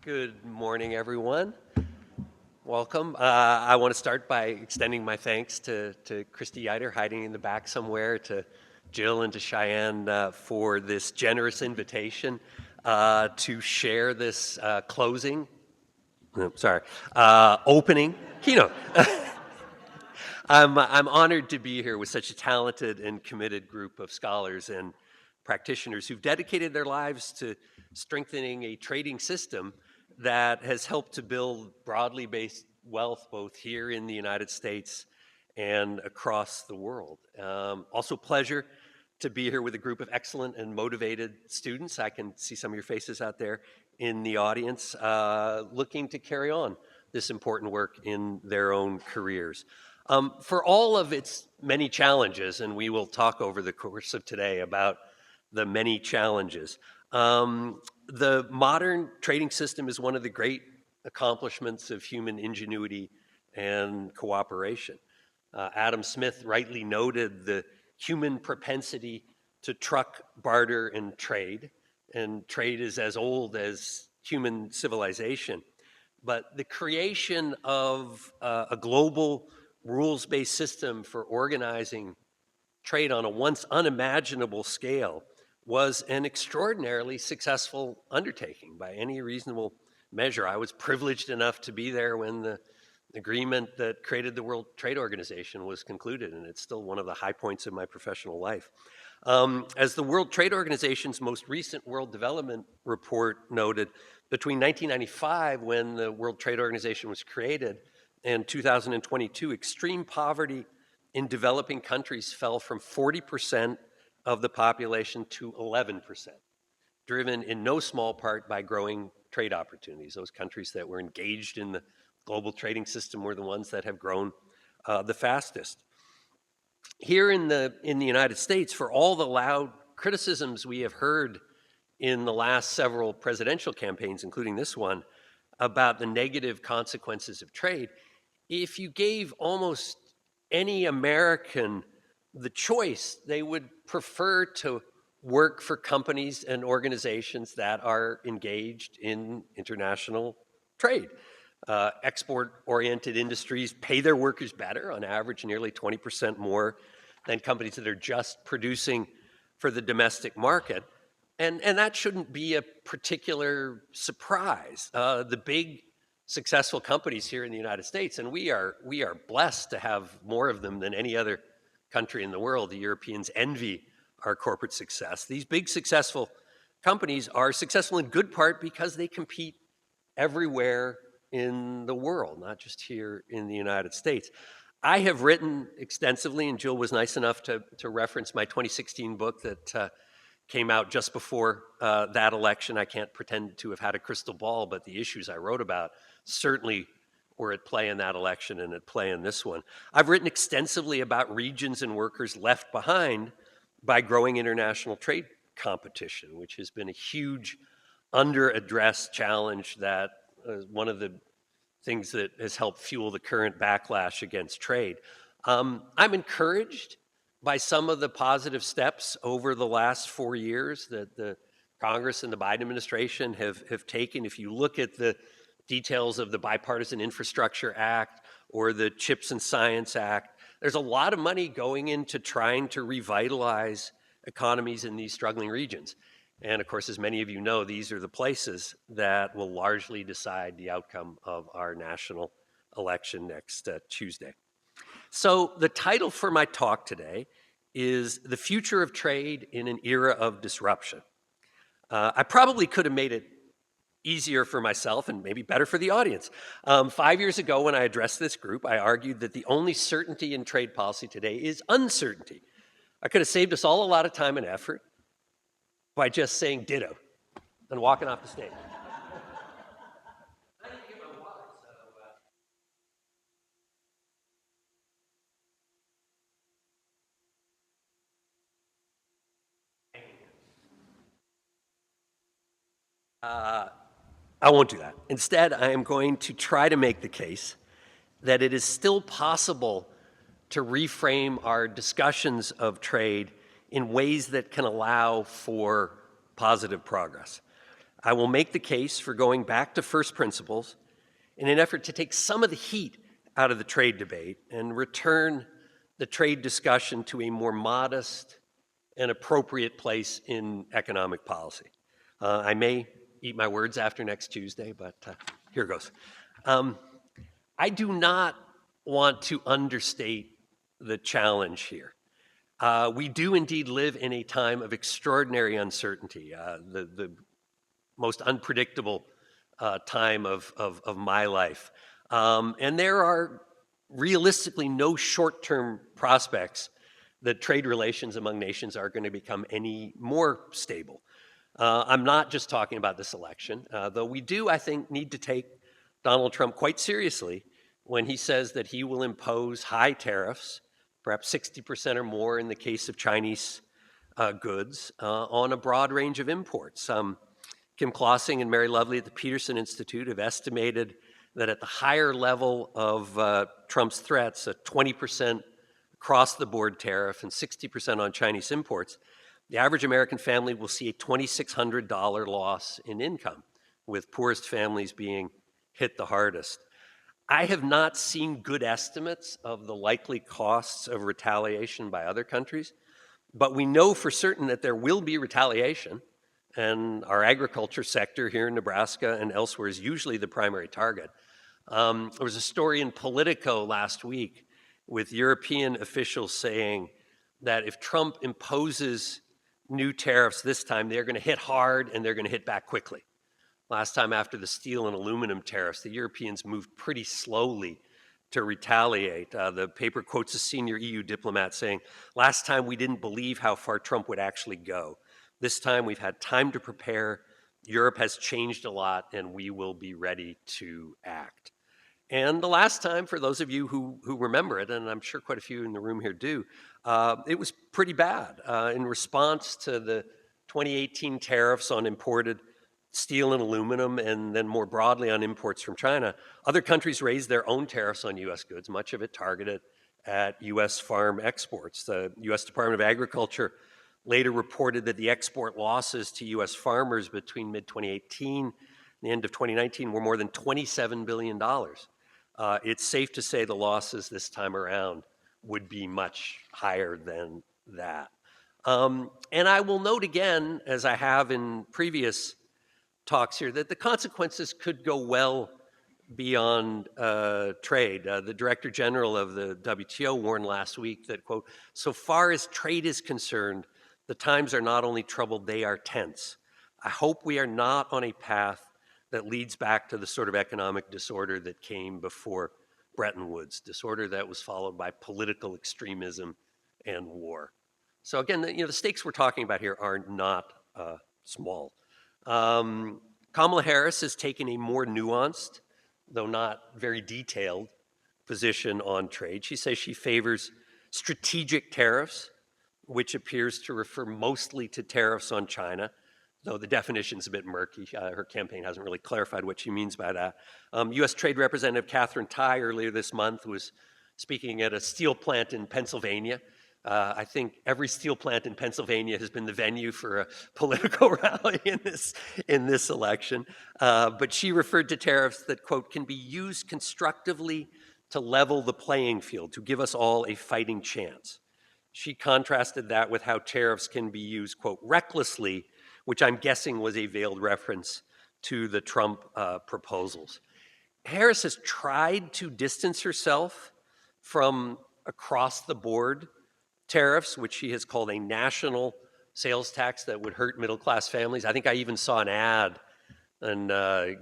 Good morning, everyone. Welcome. I want to start by extending my thanks to Christy Yeutter, hiding in the back somewhere, to Jill and to Cheyenne for this generous invitation to share this opening keynote. I'm honored to be here with such a talented and committed group of scholars and practitioners who've dedicated their lives to strengthening a trading system that has helped to build broadly based wealth both here in the United States and across the world. Also pleasure to be here with a group of excellent and motivated students. I can see some of your faces out there in the audience looking to carry on this important work in their own careers. For all of its many challenges, and we will talk over the course of today about the many challenges, the modern trading system is one of the great accomplishments of human ingenuity and cooperation. Adam Smith rightly noted the human propensity to truck, barter, and trade is as old as human civilization. But the creation of a global rules-based system for organizing trade on a once unimaginable scale was an extraordinarily successful undertaking by any reasonable measure. I was privileged enough to be there when the agreement that created the World Trade Organization was concluded, and it's still one of the high points of my professional life. As the World Trade Organization's most recent World Development Report noted, between 1995, when the World Trade Organization was created, and 2022, extreme poverty in developing countries fell from 40% of the population to 11%, driven in no small part by growing trade opportunities. Those countries that were engaged in the global trading system were the ones that have grown the fastest. Here in the United States, for all the loud criticisms we have heard in the last several presidential campaigns, including this one, about the negative consequences of trade, if you gave almost any American the choice, they would prefer to work for companies and organizations that are engaged in international trade. Export-oriented industries pay their workers better, on average nearly 20% more than companies that are just producing for the domestic market. And that shouldn't be a particular surprise. The big successful companies here in the United States, and we are blessed to have more of them than any other country in the world. The Europeans envy our corporate success. These big successful companies are successful in good part because they compete everywhere in the world, not just here in the United States. I have written extensively, and Jill was nice enough to reference my 2016 book that came out just before that election. I can't pretend to have had a crystal ball, but the issues I wrote about certainly were at play in that election and at play in this one. I've written extensively about regions and workers left behind by growing international trade competition, which has been a huge under-addressed challenge that is one of the things that has helped fuel the current backlash against trade. I'm encouraged by some of the positive steps over the last 4 years that the Congress and the Biden administration have taken. If you look at the details of the Bipartisan Infrastructure Act or the Chips and Science Act, there's a lot of money going into trying to revitalize economies in these struggling regions. And of course, as many of you know, these are the places that will largely decide the outcome of our national election next Tuesday. So the title for my talk today is The Future of Trade in an Era of Disruption. I probably could have made it easier for myself and maybe better for the audience. 5 years ago, when I addressed this group, I argued that the only certainty in trade policy today is uncertainty. I could have saved us all a lot of time and effort by just saying ditto and walking off the stage. I didn't get my wallet, so I won't do that. Instead, I am going to try to make the case that it is still possible to reframe our discussions of trade in ways that can allow for positive progress. I will make the case for going back to first principles in an effort to take some of the heat out of the trade debate and return the trade discussion to a more modest and appropriate place in economic policy. I may eat my words after next Tuesday, but here goes. I do not want to understate the challenge here. We do indeed live in a time of extraordinary uncertainty, the most unpredictable time of my life. And there are realistically no short-term prospects that trade relations among nations are going to become any more stable. I'm not just talking about this election, though we do, I think, need to take Donald Trump quite seriously when he says that he will impose high tariffs, perhaps 60% or more in the case of Chinese goods, on a broad range of imports. Kim Klossing and Mary Lovely at the Peterson Institute have estimated that at the higher level of Trump's threats, a 20% across-the-board tariff and 60% on Chinese imports, the average American family will see a $2,600 loss in income, with poorest families being hit the hardest. I have not seen good estimates of the likely costs of retaliation by other countries, but we know for certain that there will be retaliation, and our agriculture sector here in Nebraska and elsewhere is usually the primary target. There was a story in Politico last week with European officials saying that if Trump imposes new tariffs this time, they're going to hit hard and they're going to hit back quickly. Last time after the steel and aluminum tariffs, the Europeans moved pretty slowly to retaliate. The paper quotes a senior EU diplomat saying, "Last time we didn't believe how far Trump would actually go. This time we've had time to prepare. Europe has changed a lot and we will be ready to act." And the last time, for those of you who remember it, and I'm sure quite a few in the room here do, it was pretty bad. In response to the 2018 tariffs on imported steel and aluminum, and then more broadly on imports from China, other countries raised their own tariffs on U.S. goods, much of it targeted at U.S. farm exports. The U.S. Department of Agriculture later reported that the export losses to U.S. farmers between mid-2018 and the end of 2019 were more than $27 billion. It's safe to say the losses this time around would be much higher than that. And I will note again, as I have in previous talks here, that the consequences could go well beyond trade. The Director General of the WTO warned last week that, quote, "So far as trade is concerned, the times are not only troubled, they are tense. I hope we are not on a path that leads back to the sort of economic disorder that came before Bretton Woods, disorder that was followed by political extremism and war." So again, the stakes we're talking about here are not small. Kamala Harris has taken a more nuanced, though not very detailed, position on trade. She says she favors strategic tariffs, which appears to refer mostly to tariffs on China, though the definition's a bit murky. Her campaign hasn't really clarified what she means by that. U.S. Trade Representative Catherine Tai earlier this month was speaking at a steel plant in Pennsylvania. I think every steel plant in Pennsylvania has been the venue for a political rally in this election. But she referred to tariffs that, quote, "can be used constructively to level the playing field, to give us all a fighting chance." She contrasted that with how tariffs can be used, quote, "recklessly," which I'm guessing was a veiled reference to the Trump proposals. Harris has tried to distance herself from across-the-board tariffs, which she has called a national sales tax that would hurt middle-class families. I think I even saw an ad in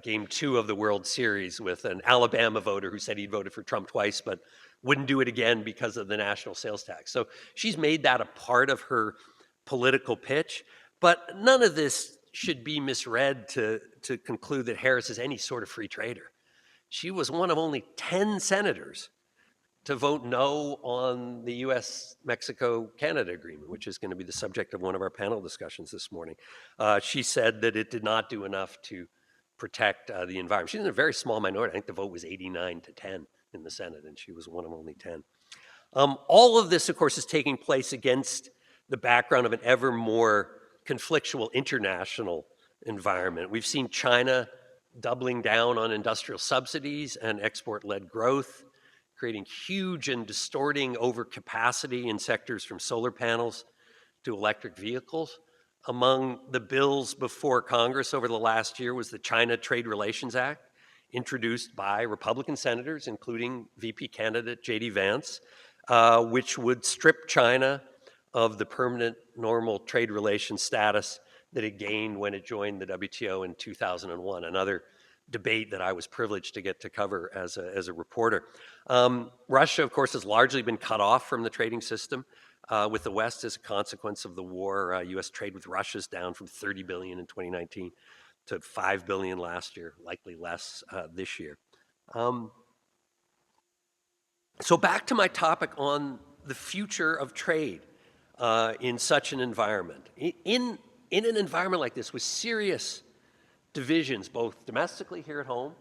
Game 2 of the World Series with an Alabama voter who said he'd voted for Trump twice, but wouldn't do it again because of the national sales tax. So she's made that a part of her political pitch. But none of this should be misread to conclude that Harris is any sort of free trader. She was one of only 10 senators to vote no on the U.S.-Mexico-Canada agreement, which is going to be the subject of one of our panel discussions this morning. She said that it did not do enough to protect the environment. She's in a very small minority. I think the vote was 89-10 in the Senate, and she was one of only 10. All of this, of course, is taking place against the background of an ever more conflictual international environment. We've seen China doubling down on industrial subsidies and export-led growth, creating huge and distorting overcapacity in sectors from solar panels to electric vehicles. Among the bills before Congress over the last year was the China Trade Relations Act, introduced by Republican senators, including VP candidate J.D. Vance, which would strip China of the permanent normal trade relations status that it gained when it joined the WTO in 2001, another debate that I was privileged to get to cover as a reporter. Russia, of course, has largely been cut off from the trading system with the West as a consequence of the war. U.S. trade with Russia is down from $30 billion in 2019 to $5 billion last year, likely less this year. So back to my topic on the future of trade in such an environment. In an environment like this with serious divisions, both domestically here at home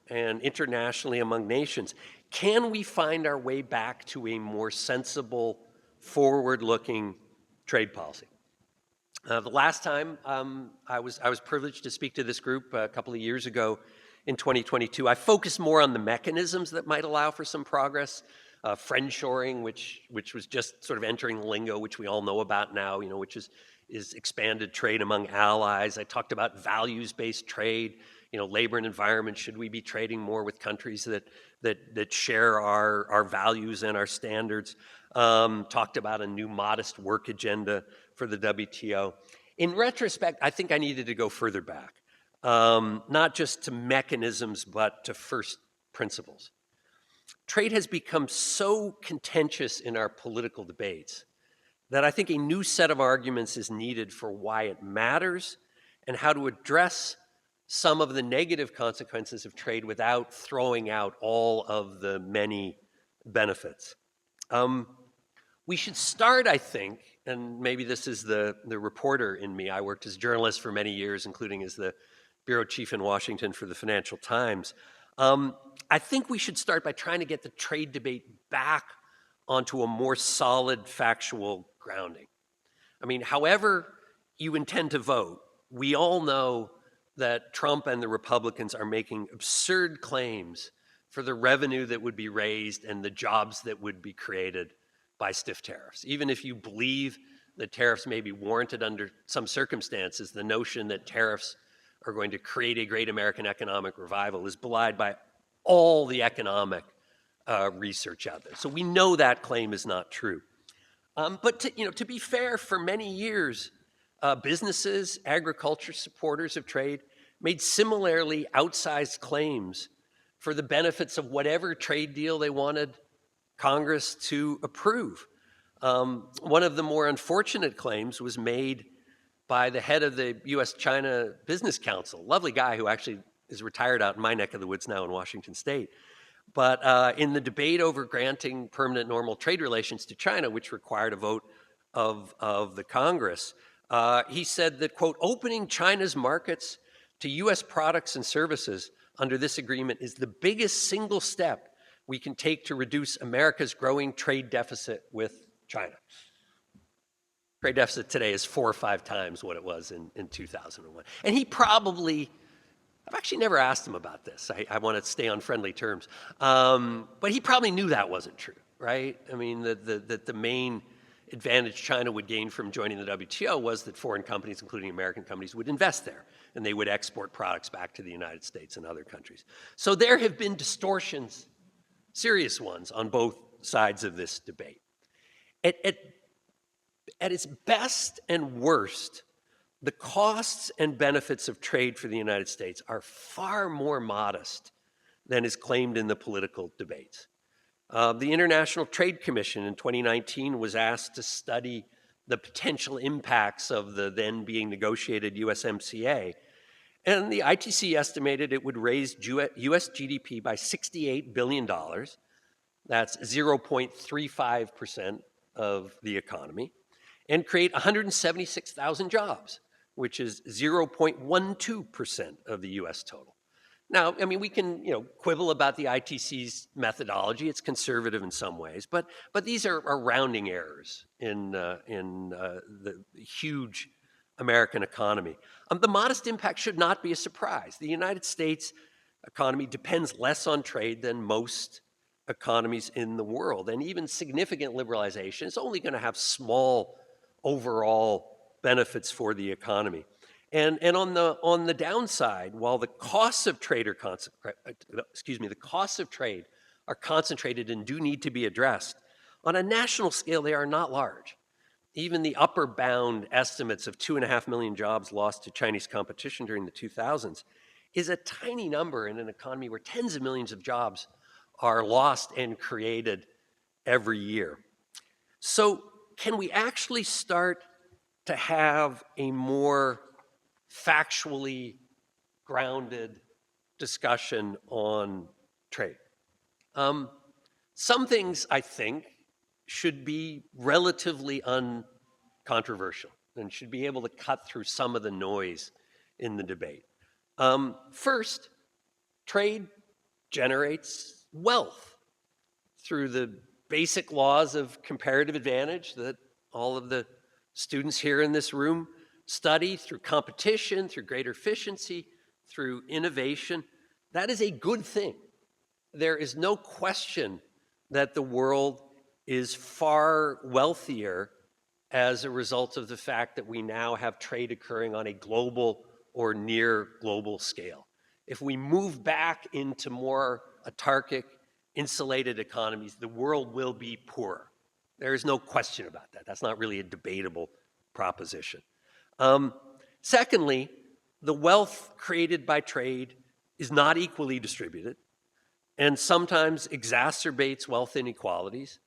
and internationally among nations, can we find our way back to a more sensible, forward-looking trade policy? The last time I was privileged to speak to this group a couple of years ago in 2022, I focused more on the mechanisms that might allow for some progress. Friendshoring, which was just sort of entering the lingo, which we all know about now, which is expanded trade among allies. I talked about values-based trade, labor and environment. Should we be trading more with countries that share our values and our standards? Talked about a new modest work agenda for the WTO. In retrospect, I think I needed to go further back, not just to mechanisms, but to first principles. Trade has become so contentious in our political debates that I think a new set of arguments is needed for why it matters and how to address some of the negative consequences of trade without throwing out all of the many benefits. We should start, I think, and maybe this is the reporter in me. I worked as a journalist for many years, including as the bureau chief in Washington for the Financial Times. I think we should start by trying to get the trade debate back onto a more solid factual grounding. I mean, however you intend to vote, we all know that Trump and the Republicans are making absurd claims for the revenue that would be raised and the jobs that would be created by stiff tariffs. Even if you believe that tariffs may be warranted under some circumstances, the notion that tariffs are going to create a great American economic revival is belied by all the economic research out there. So we know that claim is not true. But to be fair, for many years, businesses, agriculture supporters of trade made similarly outsized claims for the benefits of whatever trade deal they wanted Congress to approve. One of the more unfortunate claims was made by the head of the U.S.-China Business Council, lovely guy who actually is retired out in my neck of the woods now in Washington State. But in the debate over granting permanent normal trade relations to China, which required a vote of the Congress, he said that, quote, opening China's markets to U.S. products and services under this agreement is the biggest single step we can take to reduce America's growing trade deficit with China. Trade deficit today is 4 or 5 times what it was in 2001. And he probably, I've actually never asked him about this. I want to stay on friendly terms. But he probably knew that wasn't true, right? I mean, that the main advantage China would gain from joining the WTO was that foreign companies, including American companies, would invest there, and they would export products back to the United States and other countries. So there have been distortions, serious ones, on both sides of this debate. At its best and worst, the costs and benefits of trade for the United States are far more modest than is claimed in the political debates. The International Trade Commission in 2019 was asked to study the potential impacts of the then being negotiated USMCA, and the ITC estimated it would raise US GDP by $68 billion. That's 0.35% of the economy, and create 176,000 jobs, which is 0.12% of the US total. Now, I mean, we can quibble about the ITC's methodology. It's conservative in some ways, but these are rounding errors in the huge American economy. The modest impact should not be a surprise. The United States economy depends less on trade than most economies in the world, and even significant liberalization is only going to have small overall benefits for the economy. And on the downside, while the costs of trade are concentrated and do need to be addressed, on a national scale they are not large. Even the upper bound estimates of 2.5 million jobs lost to Chinese competition during the 2000s is a tiny number in an economy where tens of millions of jobs are lost and created every year. So can we actually start to have a more factually grounded discussion on trade? Some things, I think, should be relatively uncontroversial and should be able to cut through some of the noise in the debate. First, trade generates wealth through the basic laws of comparative advantage that all of the students here in this room study, through competition, through greater efficiency, through innovation. That is a good thing. There is no question that the world is far wealthier as a result of the fact that we now have trade occurring on a global or near global scale. If we move back into more autarkic, insulated economies, the world will be poorer. There is no question about that. That's not really a debatable proposition. Secondly, the wealth created by trade is not equally distributed and sometimes exacerbates wealth inequalities,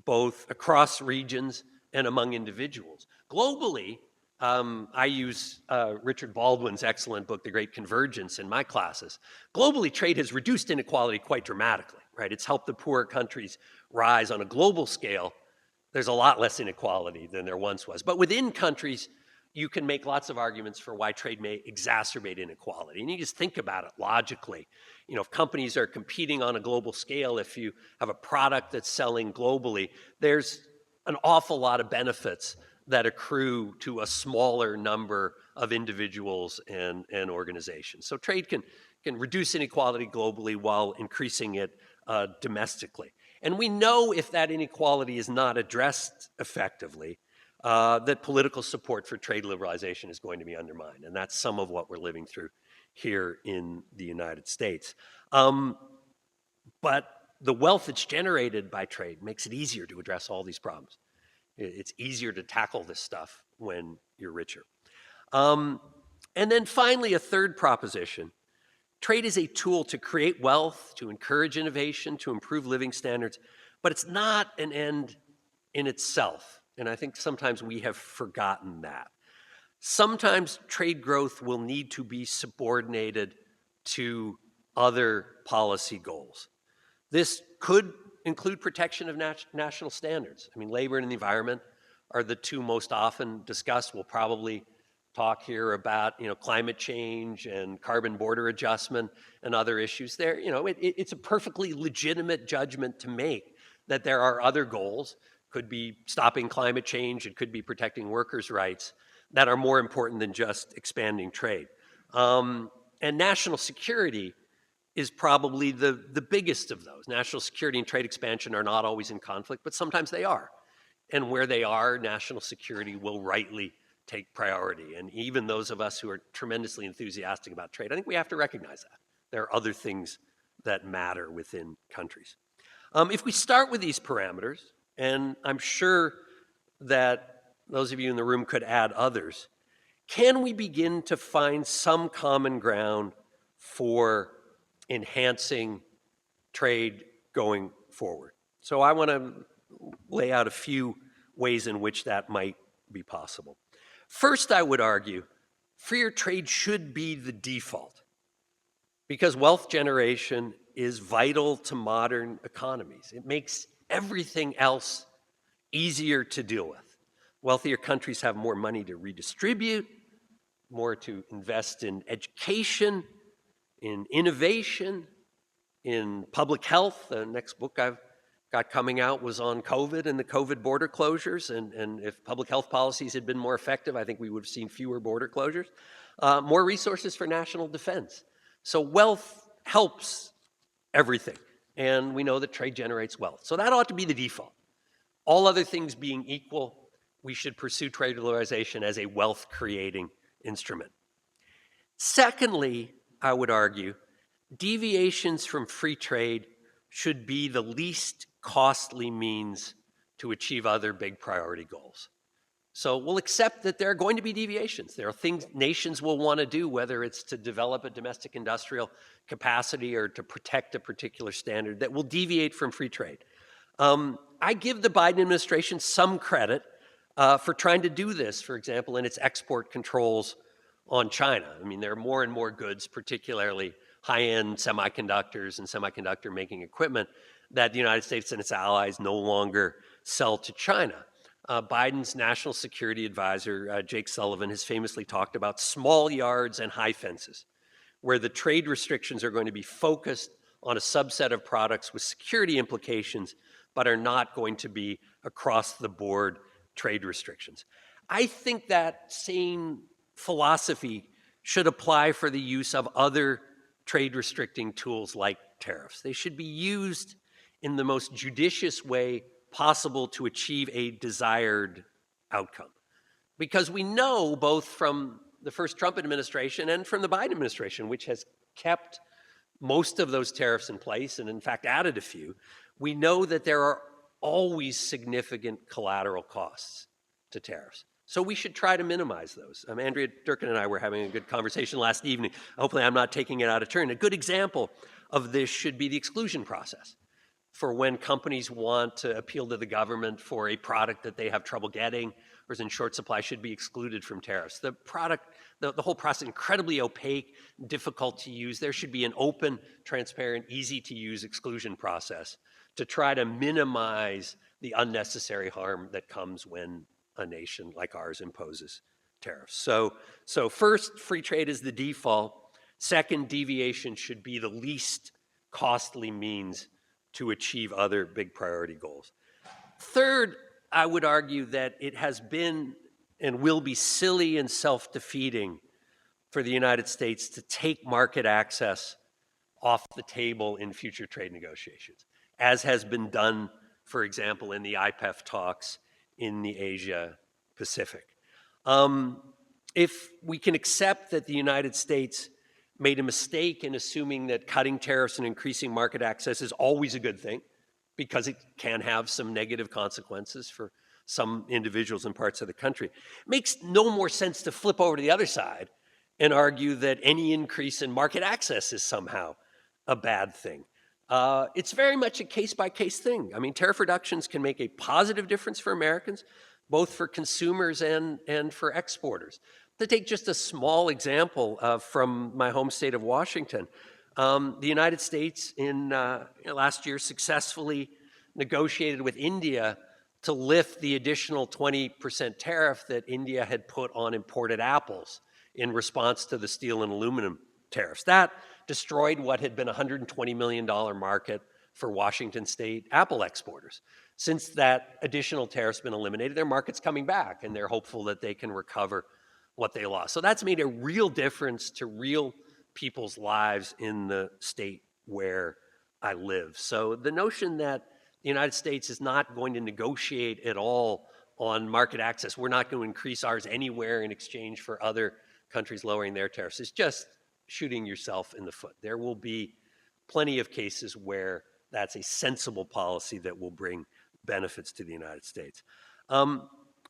both across regions and among individuals. Globally, I use Richard Baldwin's excellent book, The Great Convergence, in my classes. Globally, trade has reduced inequality quite dramatically, right? It's helped the poorer countries rise on a global scale. There's a lot less inequality than there once was. But within countries, you can make lots of arguments for why trade may exacerbate inequality. And you just think about it logically. You know, if companies are competing on a global scale, if you have a product that's selling globally, there's an awful lot of benefits that accrue to a smaller number of individuals and organizations. So trade can reduce inequality globally while increasing it domestically. And we know if that inequality is not addressed effectively, that political support for trade liberalization is going to be undermined. And that's some of what we're living through here in the United States. But the wealth that's generated by trade makes it easier to address all these problems. It's easier to tackle this stuff when you're richer. And then finally, a third proposition. Trade is a tool to create wealth, to encourage innovation, to improve living standards, but it's not an end in itself. And I think sometimes we have forgotten that. Sometimes trade growth will need to be subordinated to other policy goals. This could include protection of national standards. I mean, labor and the environment are the two most often discussed. We'll probably talk here about, climate change and carbon border adjustment and other issues there. It's a perfectly legitimate judgment to make that there are other goals. Could be stopping climate change, it could be protecting workers' rights that are more important than just expanding trade. And national security is probably the biggest of those. National security and trade expansion are not always in conflict, but sometimes they are. And where they are, national security will rightly take priority. And even those of us who are tremendously enthusiastic about trade, I think we have to recognize that. There are other things that matter within countries. If we start with these parameters, and I'm sure that those of you in the room could add others, can we begin to find some common ground for enhancing trade going forward? So I want to lay out a few ways in which that might be possible. First, I would argue freer trade should be the default because wealth generation is vital to modern economies. It makes everything else easier to deal with. Wealthier countries have more money to redistribute, more to invest in education, in innovation, in public health. The next book I've got coming out was on COVID and the COVID border closures. And if public health policies had been more effective, I think we would have seen fewer border closures. More resources for national defense. So wealth helps everything. And we know that trade generates wealth. So that ought to be the default. All other things being equal, we should pursue trade liberalization as a wealth-creating instrument. Secondly, I would argue, deviations from free trade should be the least costly means to achieve other big priority goals. So we'll accept that there are going to be deviations. There are things nations will want to do, whether it's to develop a domestic industrial capacity or to protect a particular standard that will deviate from free trade. I give the Biden administration some credit for trying to do this, for example, in its export controls on China. I mean, there are more and more goods, particularly high-end semiconductors and semiconductor-making equipment, that the United States and its allies no longer sell to China. Biden's national security advisor, Jake Sullivan, has famously talked about small yards and high fences, where the trade restrictions are going to be focused on a subset of products with security implications, but are not going to be across-the-board trade restrictions. I think that same philosophy should apply for the use of other trade restricting tools like tariffs. They should be used in the most judicious way possible to achieve a desired outcome. Because we know both from the first Trump administration and from the Biden administration, which has kept most of those tariffs in place and in fact added a few, we know that there are always significant collateral costs to tariffs. So we should try to minimize those. Andrea Durkin and I were having a good conversation last evening. Hopefully I'm not taking it out of turn. A good example of this should be the exclusion process for when companies want to appeal to the government for a product that they have trouble getting or is in short supply should be excluded from tariffs. The whole process is incredibly opaque, difficult to use. There should be an open, transparent, easy to use exclusion process to try to minimize the unnecessary harm that comes when a nation like ours imposes tariffs. So first, free trade is the default. Second, deviation should be the least costly means to achieve other big priority goals. Third, I would argue that it has been and will be silly and self-defeating for the United States to take market access off the table in future trade negotiations, as has been done, for example, in the IPEF talks in the Asia Pacific. If we can accept that the United States made a mistake in assuming that cutting tariffs and increasing market access is always a good thing, because it can have some negative consequences for some individuals in parts of the country, it makes no more sense to flip over to the other side and argue that any increase in market access is somehow a bad thing. It's very much a case-by-case thing. I mean, tariff reductions can make a positive difference for Americans, both for consumers and for exporters. To take just a small example from my home state of Washington, the United States in last year successfully negotiated with India to lift the additional 20% tariff that India had put on imported apples in response to the steel and aluminum tariffs. That destroyed what had been a $120 million market for Washington state apple exporters. Since that additional tariff's been eliminated, their market's coming back, and they're hopeful that they can recover what they lost. So that's made a real difference to real people's lives in the state where I live. So the notion that the United States is not going to negotiate at all on market access, we're not going to increase ours anywhere in exchange for other countries lowering their tariffs, is just shooting yourself in the foot. There will be plenty of cases where that's a sensible policy that will bring benefits to the United States.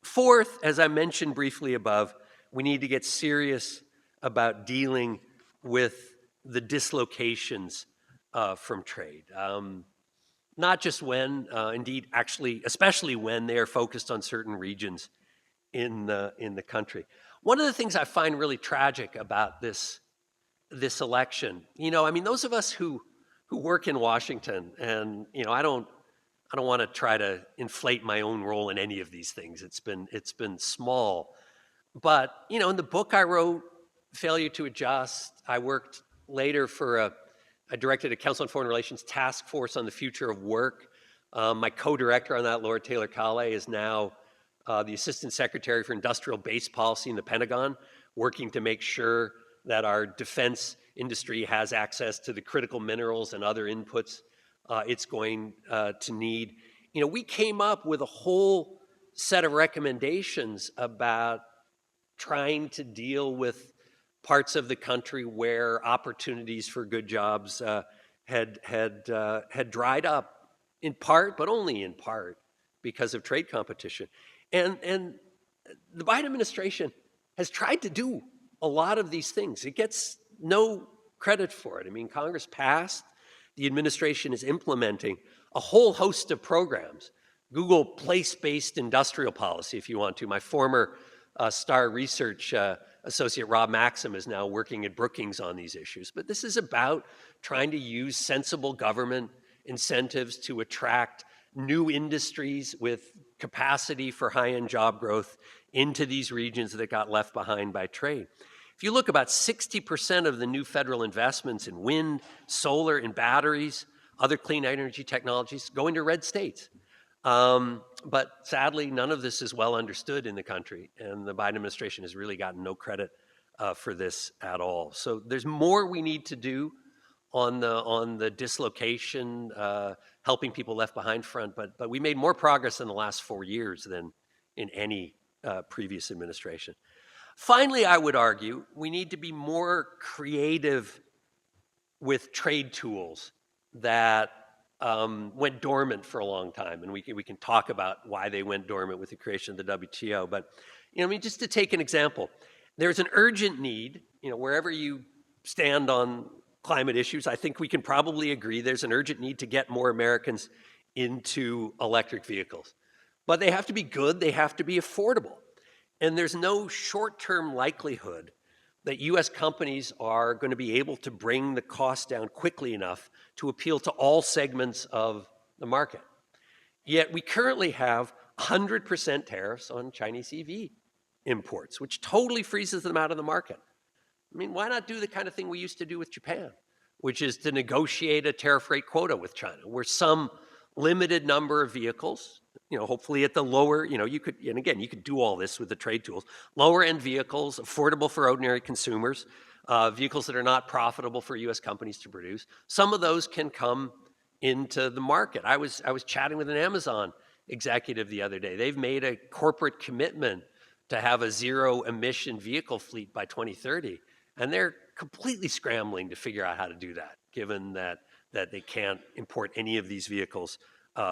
Fourth, as I mentioned briefly above, we need to get serious about dealing with the dislocations from trade. Not just when, indeed, actually, especially when they are focused on certain regions in the country. One of the things I find really tragic about this election, I mean, those of us who work in Washington, and I don't want to try to inflate my own role in any of these things. It's been small, but in the book I wrote, Failure to Adjust, I worked later for I directed a Council on Foreign Relations task force on the future of work. My co-director on that, Laura Taylor-Calais, is now the Assistant Secretary for Industrial Base Policy in the Pentagon, working to make sure that our defense industry has access to the critical minerals and other inputs it's going to need. We came up with a whole set of recommendations about trying to deal with parts of the country where opportunities for good jobs had dried up, in part, but only in part, because of trade competition. And the Biden administration has tried to do a lot of these things. It gets no credit for it. I mean, Congress passed, the administration is implementing a whole host of programs. Google place-based industrial policy, if you want to. My former STAR research associate, Rob Maxim, is now working at Brookings on these issues. But this is about trying to use sensible government incentives to attract new industries with capacity for high-end job growth into these regions that got left behind by trade. If you look, about 60% of the new federal investments in wind, solar, and batteries, other clean energy technologies, go into red states. But sadly, none of this is well understood in the country, and the Biden administration has really gotten no credit for this at all. So there's more we need to do on the dislocation, helping people left behind front, but we made more progress in the last 4 years than in any previous administration. Finally, I would argue we need to be more creative with trade tools that went dormant for a long time, and we can talk about why they went dormant with the creation of the WTO. But just to take an example, there's an urgent need. Wherever you stand on climate issues, I think we can probably agree there's an urgent need to get more Americans into electric vehicles. But they have to be good, they have to be affordable. And there's no short-term likelihood that U.S. companies are going to be able to bring the cost down quickly enough to appeal to all segments of the market. Yet we currently have 100% tariffs on Chinese EV imports, which totally freezes them out of the market. I mean, why not do the kind of thing we used to do with Japan, which is to negotiate a tariff rate quota with China, where some limited number of vehicles, hopefully at the lower, you could do all this with the trade tools, lower end vehicles, affordable for ordinary consumers, vehicles that are not profitable for U.S. companies to produce. Some of those can come into the market. I was chatting with an Amazon executive the other day. They've made a corporate commitment to have a zero emission vehicle fleet by 2030. And they're completely scrambling to figure out how to do that, given that they can't import any of these vehicles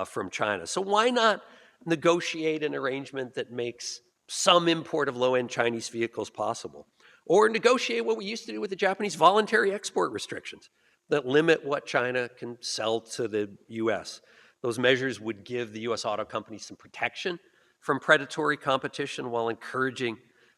from China. So why not negotiate an arrangement that makes some import of low-end Chinese vehicles possible? Or negotiate what we used to do with the Japanese, voluntary export restrictions that limit what China can sell to the U.S. Those measures would give the U.S. auto companies some protection from predatory competition while encouraging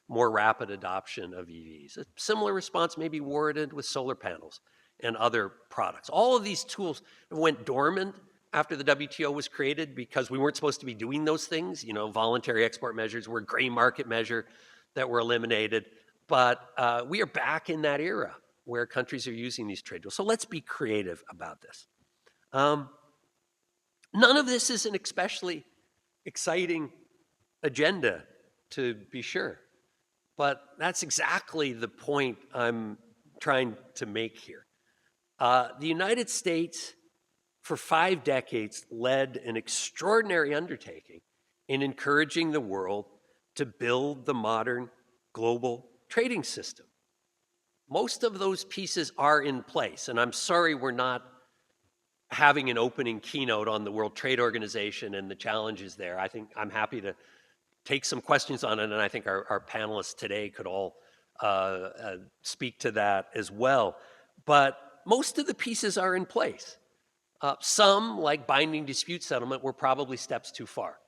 more rapid adoption of EVs. A similar response may be warranted with solar panels and other products. All of these tools went dormant after the WTO was created because we weren't supposed to be doing those things. Voluntary export measures were a gray market measure that were eliminated. But we are back in that era where countries are using these trade tools. So let's be creative about this. None of this is an especially exciting agenda, to be sure. But that's exactly the point I'm trying to make here. The United States, for 5 decades, led an extraordinary undertaking in encouraging the world to build the modern global trading system. Most of those pieces are in place, and I'm sorry we're not having an opening keynote on the World Trade Organization and the challenges there. I think I'm happy to take some questions on it, and I think our panelists today could all speak to that as well. But most of the pieces are in place. Some, like binding dispute settlement, were probably steps too far.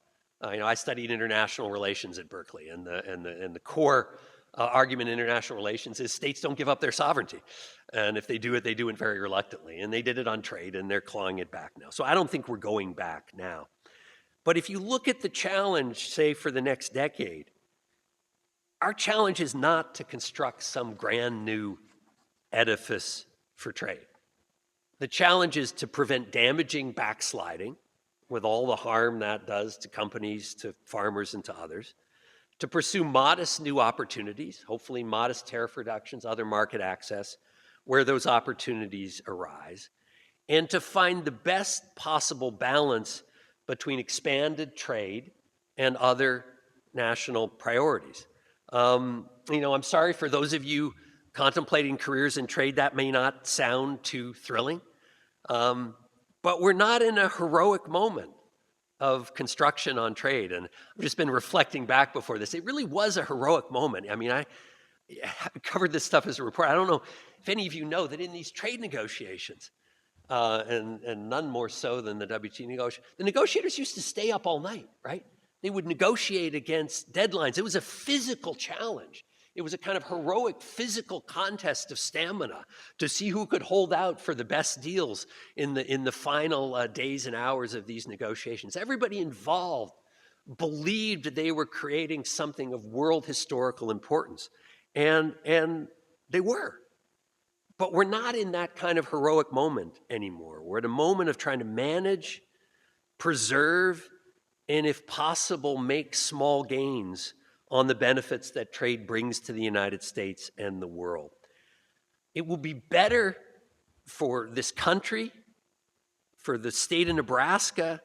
I studied international relations at Berkeley, and the core argument in international relations is states don't give up their sovereignty. And if they do it very reluctantly. And they did it on trade, and they're clawing it back now. So I don't think we're going back now. But if you look at the challenge, say, for the next decade, our challenge is not to construct some brand new edifice for trade. The challenge is to prevent damaging backsliding, with all the harm that does to companies, to farmers, and to others, to pursue modest new opportunities, hopefully modest tariff reductions, other market access, where those opportunities arise, and to find the best possible balance between expanded trade and other national priorities. I'm sorry for those of you contemplating careers in trade, that may not sound too thrilling, but we're not in a heroic moment of construction on trade. And I've just been reflecting back before this. It really was a heroic moment. I mean, I covered this stuff as a reporter. I don't know if any of you know that in these trade negotiations, and none more so than the WTO negotiation, the negotiators used to stay up all night, right? They would negotiate against deadlines. It was a physical challenge. It was a kind of heroic physical contest of stamina to see who could hold out for the best deals in the final days and hours of these negotiations. Everybody involved believed they were creating something of world historical importance, and they were. But we're not in that kind of heroic moment anymore. We're at a moment of trying to manage, preserve, and if possible, make small gains on the benefits that trade brings to the United States and the world. It will be better for this country, for the state of Nebraska,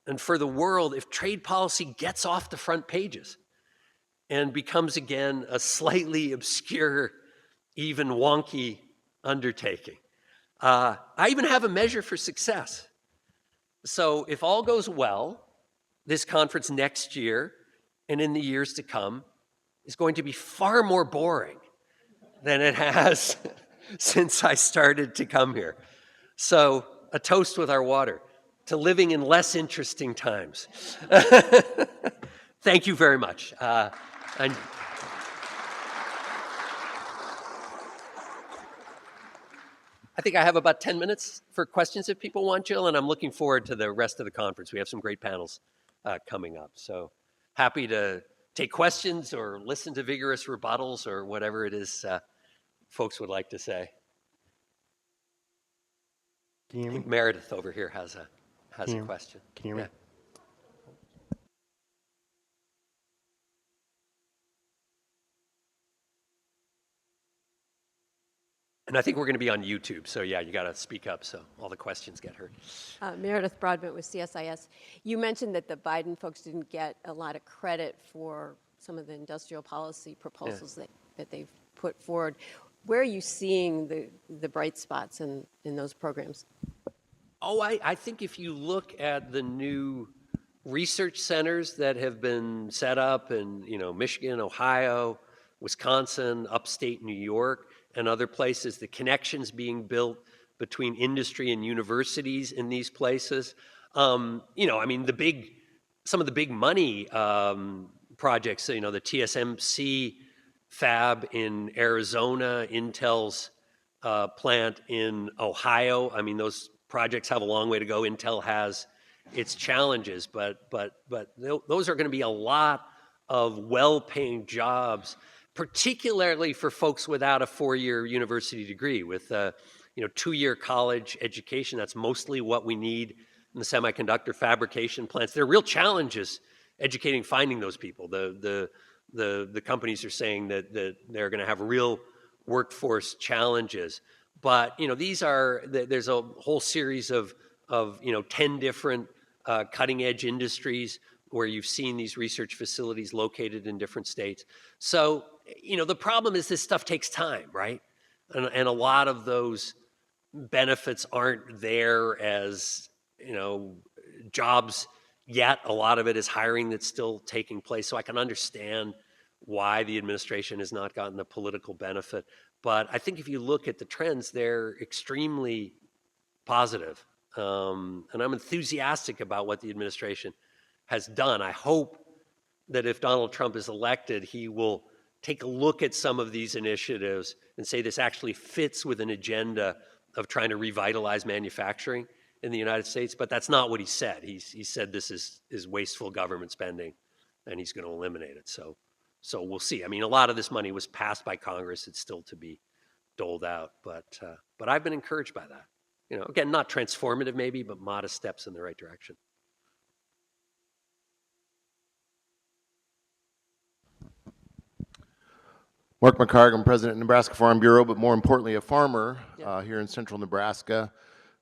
and for the world if trade policy gets off the front pages and becomes again a slightly obscure, even wonky undertaking. I even have a measure for success. So if all goes well, this conference next year and in the years to come is going to be far more boring than it has since I started to come here. So a toast with our water to living in less interesting times. Thank you very much. I think I have about 10 minutes for questions if people want, Jill, and I'm looking forward to the rest of the conference. We have some great panels coming up. So happy to take questions or listen to vigorous rebuttals or whatever it is folks would like to say. Can you hear me? Meredith over here has a question. Can you hear me? And I think we're going to be on YouTube, so yeah, you got to speak up so all the questions get heard. Meredith Broadbent with CSIS. You mentioned that the Biden folks didn't get a lot of credit for some of the industrial policy proposals that they've put forward. Where are you seeing the bright spots in those programs? Oh, I think if you look at the new research centers that have been set up in Michigan, Ohio, Wisconsin, upstate New York, and other places, the connections being built between industry and universities in these places. Some of the big money projects, the TSMC fab in Arizona, Intel's plant in Ohio. I mean, those projects have a long way to go. Intel has its challenges, but those are going to be a lot of well-paying jobs, particularly for folks without a four-year university degree. With two-year college education, that's mostly what we need in the semiconductor fabrication plants. There are real challenges finding those people. The companies are saying that they're going to have real workforce challenges. But there's a whole series of 10 different cutting-edge industries where you've seen these research facilities located in different states. So, the problem is this stuff takes time, right? And a lot of those benefits aren't there as, jobs yet. A lot of it is hiring that's still taking place. So I can understand why the administration has not gotten the political benefit. But I think if you look at the trends, they're extremely positive. And I'm enthusiastic about what the administration has done. I hope that if Donald Trump is elected, he will take a look at some of these initiatives and say this actually fits with an agenda of trying to revitalize manufacturing in the United States. But that's not what he said. He said this is wasteful government spending and he's going to eliminate it. So we'll see. I mean, a lot of this money was passed by Congress. It's still to be doled out. But I've been encouraged by that. Again, not transformative maybe, but modest steps in the right direction. Mark McCarg, I'm president of Nebraska Farm Bureau, but more importantly, a farmer here in central Nebraska.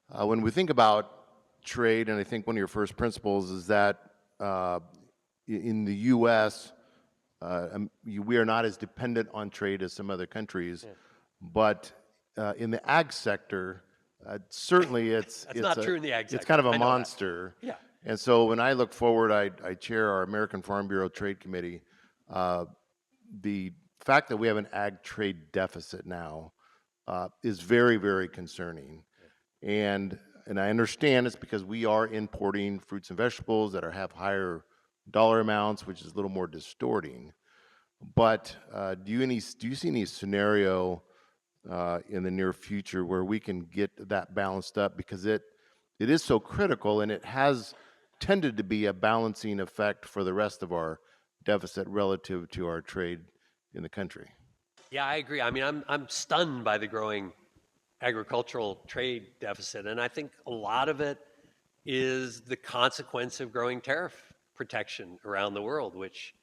When we think about trade, and I think one of your first principles is that in the U.S., we are not as dependent on trade as some other countries, but in the ag sector, certainly it's That's not true in the ag it's sector. kind of I a know that. monster. Yeah. And so when I look forward, I chair our American Farm Bureau Trade Committee. The fact that we have an ag trade deficit now is very, very concerning. And I understand it's because we are importing fruits and vegetables that have higher dollar amounts, which is a little more distorting. But do you see any scenario in the near future where we can get that balanced up, because it is so critical, and it has tended to be a balancing effect for the rest of our deficit relative to our trade in the country? Yeah, I agree. I mean, I'm stunned by the growing agricultural trade deficit, and I think a lot of it is the consequence of growing tariff protection around the world, which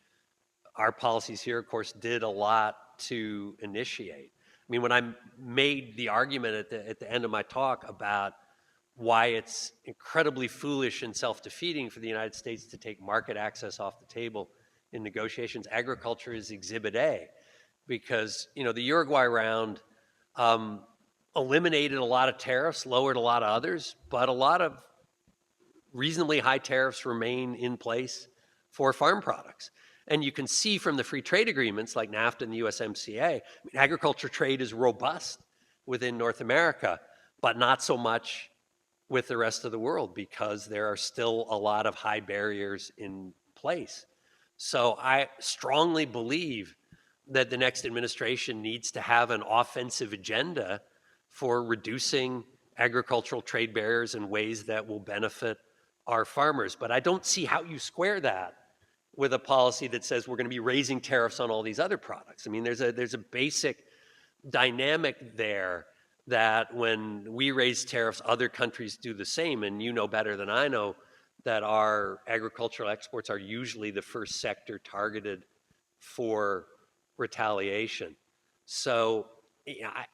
our policies here, of course, did a lot to initiate. I mean, when I made the argument at the end of my talk about why it's incredibly foolish and self-defeating for the United States to take market access off the table in negotiations, agriculture is Exhibit A, because the Uruguay round eliminated a lot of tariffs, lowered a lot of others, but a lot of reasonably high tariffs remain in place for farm products. And you can see from the free trade agreements like NAFTA and the USMCA, I mean, agriculture trade is robust within North America, but not so much with the rest of the world, because there are still a lot of high barriers in place. So I strongly believe that the next administration needs to have an offensive agenda for reducing agricultural trade barriers in ways that will benefit our farmers. But I don't see how you square that with a policy that says we're going to be raising tariffs on all these other products. I mean, there's a basic dynamic there that when we raise tariffs, other countries do the same. And you know better than I know that our agricultural exports are usually the first sector targeted for retaliation. So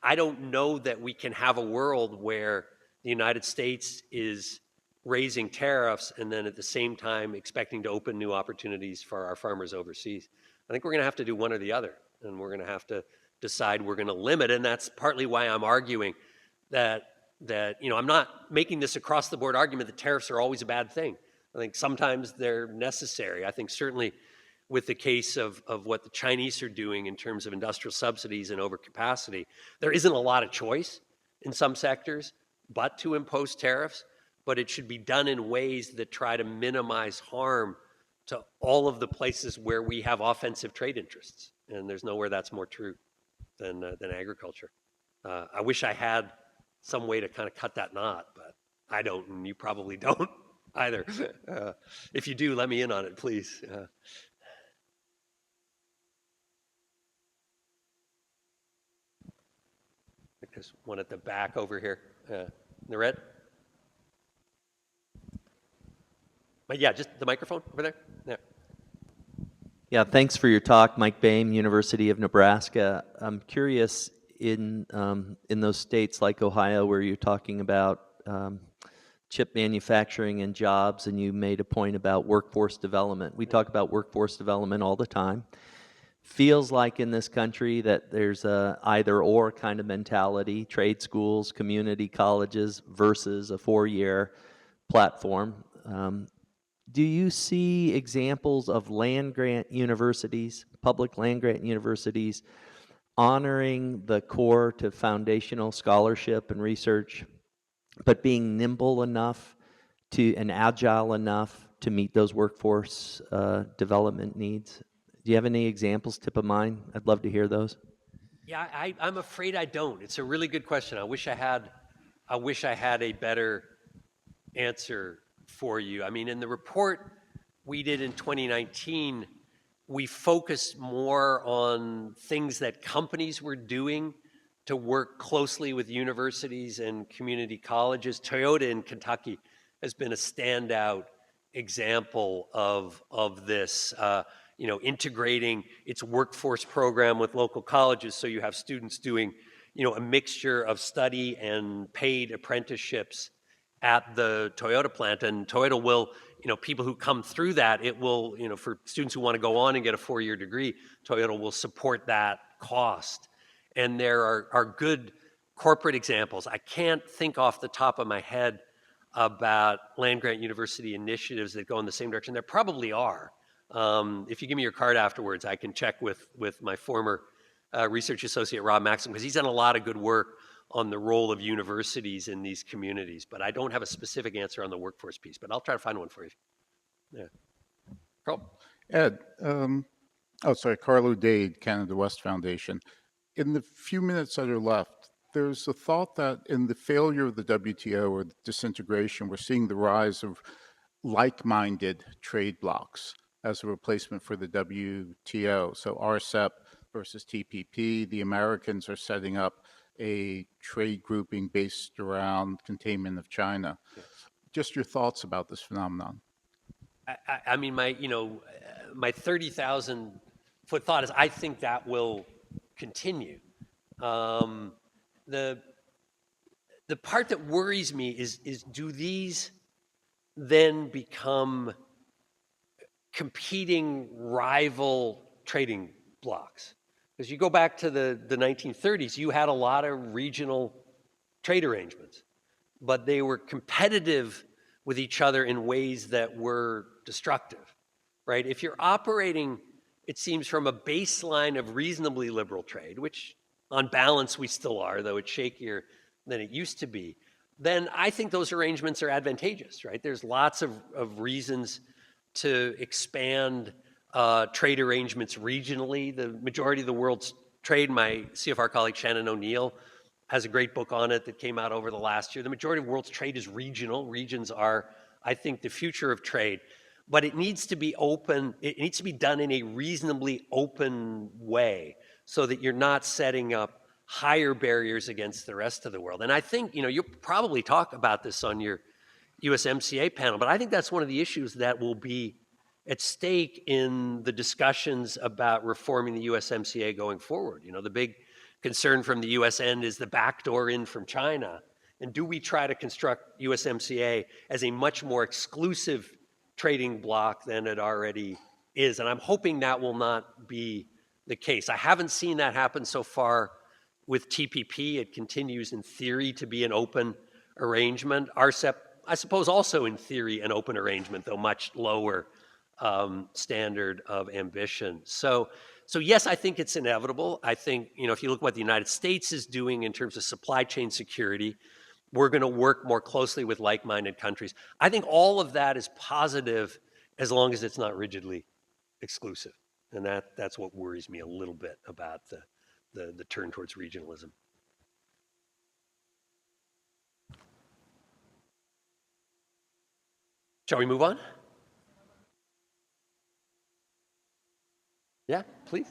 I don't know that we can have a world where the United States is raising tariffs and then at the same time expecting to open new opportunities for our farmers overseas. I think we're going to have to do one or the other, and we're going to have to decide we're going to limit. And that's partly why I'm arguing that I'm not making this across the board argument that tariffs are always a bad thing. I think sometimes they're necessary. I think certainly with the case of what the Chinese are doing in terms of industrial subsidies and overcapacity, there isn't a lot of choice in some sectors but to impose tariffs, but it should be done in ways that try to minimize harm to all of the places where we have offensive trade interests. And there's nowhere that's more true than agriculture. I wish I had some way to kind of cut that knot, but I don't, and you probably don't either. If you do, let me in on it, please. There's one at the back over here. In the red? But yeah, just the microphone over there. Yeah. Yeah, thanks for your talk, Mike Boehm, University of Nebraska. I'm curious, in those states like Ohio where you're talking about chip manufacturing and jobs, and you made a point about workforce development. We talk about workforce development all the time. Feels like in this country that there's a either-or kind of mentality, trade schools, community colleges versus a four-year platform. Do you see examples of land-grant universities, public land-grant universities, honoring the core to foundational scholarship and research, but being nimble enough and agile enough to meet those workforce development needs? Do you have any examples tip of mind? I'd love to hear those. Yeah, I'm afraid I don't. It's a really good question. I wish I had a better answer for you. I mean, in the report we did in 2019, we focused more on things that companies were doing to work closely with universities and community colleges. Toyota in Kentucky has been a standout example of this. integrating its workforce program with local colleges, so you have students doing, a mixture of study and paid apprenticeships at the Toyota plant. And Toyota will, people who come through that, it will, for students who want to go on and get a 4-year degree, Toyota will support that cost. And there are good corporate examples. I can't think off the top of my head about land-grant university initiatives that go in the same direction. There probably are. If you give me your card afterwards, I can check with my former research associate, Rob Maxim, because he's done a lot of good work on the role of universities in these communities. But I don't have a specific answer on the workforce piece, but I'll try to find one for you. Yeah. Carl? Ed, Carlo Dade, Canada West Foundation. In the few minutes that are left, there's a thought that in the failure of the WTO or the disintegration, we're seeing the rise of like-minded trade blocs as a replacement for the WTO. So RCEP versus TPP, the Americans are setting up a trade grouping based around containment of China. Yes. Just your thoughts about this phenomenon. I mean, my 30,000 foot thought is I think that will continue. The part that worries me is do these then become competing rival trading blocs? Because you go back to the 1930s, you had a lot of regional trade arrangements, but they were competitive with each other in ways that were destructive, right? If you're operating, it seems, from a baseline of reasonably liberal trade, which on balance we still are, though it's shakier than it used to be, then I think those arrangements are advantageous, right? There's lots of reasons to expand trade arrangements regionally. The majority of the world's trade, my CFR colleague Shannon O'Neill has a great book on it that came out over the last year. The majority of the world's trade is regional. Regions are, I think, the future of trade. But it needs to be open. It needs to be done in a reasonably open way so that you're not setting up higher barriers against the rest of the world. And I think, you'll probably talk about this on your USMCA panel, but I think that's one of the issues that will be at stake in the discussions about reforming the USMCA going forward. The big concern from the US end is the backdoor in from China. And do we try to construct USMCA as a much more exclusive trading bloc than it already is? And I'm hoping that will not be the case. I haven't seen that happen so far with TPP. It continues in theory to be an open arrangement. RCEP, I suppose, also in theory an open arrangement, though much lower standard of ambition. So yes, I think it's inevitable. I think, if you look at what the United States is doing in terms of supply chain security, we're going to work more closely with like-minded countries. I think all of that is positive as long as it's not rigidly exclusive. And that's what worries me a little bit about the turn towards regionalism. Shall we move on? Yeah, please.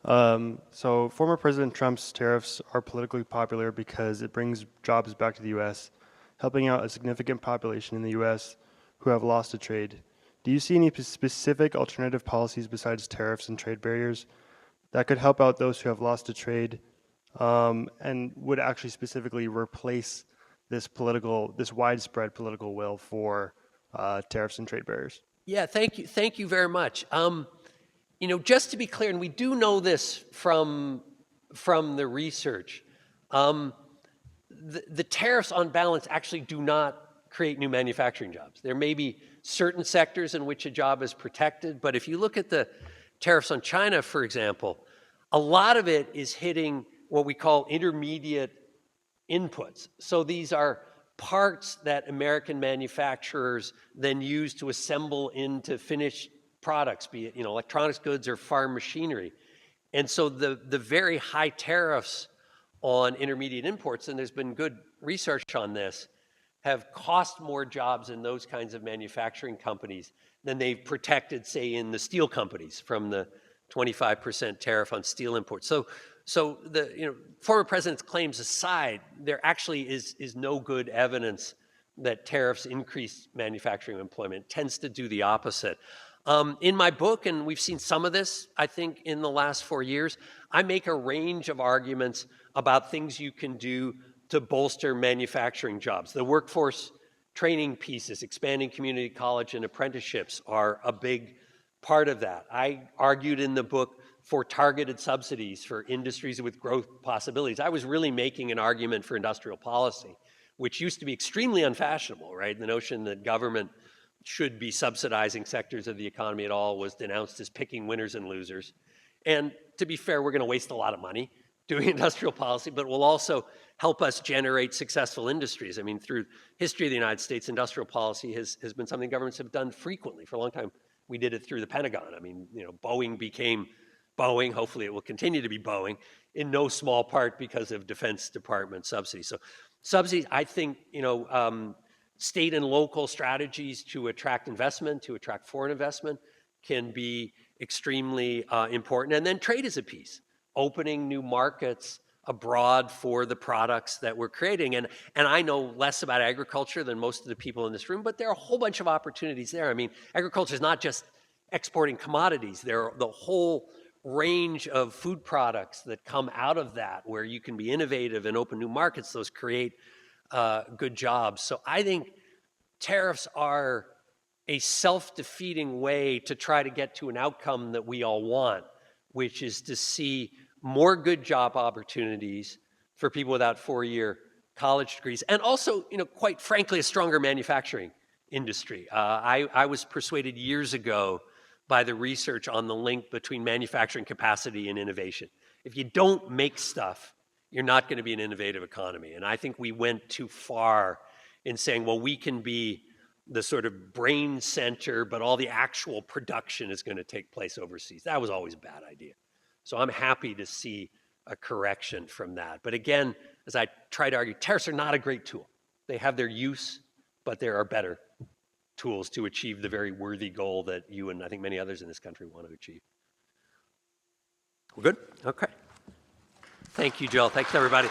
So former President Trump's tariffs are politically popular because it brings jobs back to the U.S., helping out a significant population in the U.S. who have lost to trade. Do you see any specific alternative policies besides tariffs and trade barriers that could help out those who have lost to trade and would actually specifically replace this widespread political will for tariffs and trade barriers? Yeah, thank you very much. Just to be clear, and we do know this from the research, the tariffs on balance actually do not create new manufacturing jobs. There may be certain sectors in which a job is protected, but if you look at the tariffs on China, for example, a lot of it is hitting what we call intermediate inputs. So these are parts that American manufacturers then use to assemble into finished products, be it electronics goods or farm machinery. And so the very high tariffs on intermediate imports, and there's been good research on this, have cost more jobs in those kinds of manufacturing companies than they've protected, say, in the steel companies from the 25% tariff on steel imports. So the former president's claims aside, there actually is no good evidence that tariffs increase manufacturing employment. It tends to do the opposite. In my book, and we've seen some of this, I think, in the last 4 years, I make a range of arguments about things you can do to bolster manufacturing jobs. The workforce training pieces, expanding community college and apprenticeships are a big part of that. I argued in the book for targeted subsidies for industries with growth possibilities. I was really making an argument for industrial policy, which used to be extremely unfashionable, right? The notion that government should be subsidizing sectors of the economy at all was denounced as picking winners and losers. And to be fair, we're going to waste a lot of money doing industrial policy, but will also help us generate successful industries. I mean, through history of the United States, industrial policy has been something governments have done frequently. For a long time, we did it through the Pentagon. I mean, Boeing became Boeing. Hopefully it will continue to be Boeing, in no small part because of Defense Department subsidies. So subsidies, I think, state and local strategies to attract investment, to attract foreign investment, can be extremely important. And then trade is a piece, opening new markets abroad for the products that we're creating. And I know less about agriculture than most of the people in this room, but there are a whole bunch of opportunities there. I mean, agriculture is not just exporting commodities. There are the whole range of food products that come out of that, where you can be innovative and open new markets. Those create good jobs. So I think tariffs are a self-defeating way to try to get to an outcome that we all want, which is to see more good job opportunities for people without 4-year college degrees, and also, quite frankly, a stronger manufacturing industry. I was persuaded years ago by the research on the link between manufacturing capacity and innovation. If you don't make stuff, you're not going to be an innovative economy. And I think we went too far in saying, well, we can be the sort of brain center, but all the actual production is going to take place overseas. That was always a bad idea. So I'm happy to see a correction from that. But again, as I try to argue, tariffs are not a great tool. They have their use, but there are better tools to achieve the very worthy goal that you and I think many others in this country want to achieve. We're good? Okay. Thank you, Jill. Thanks, everybody.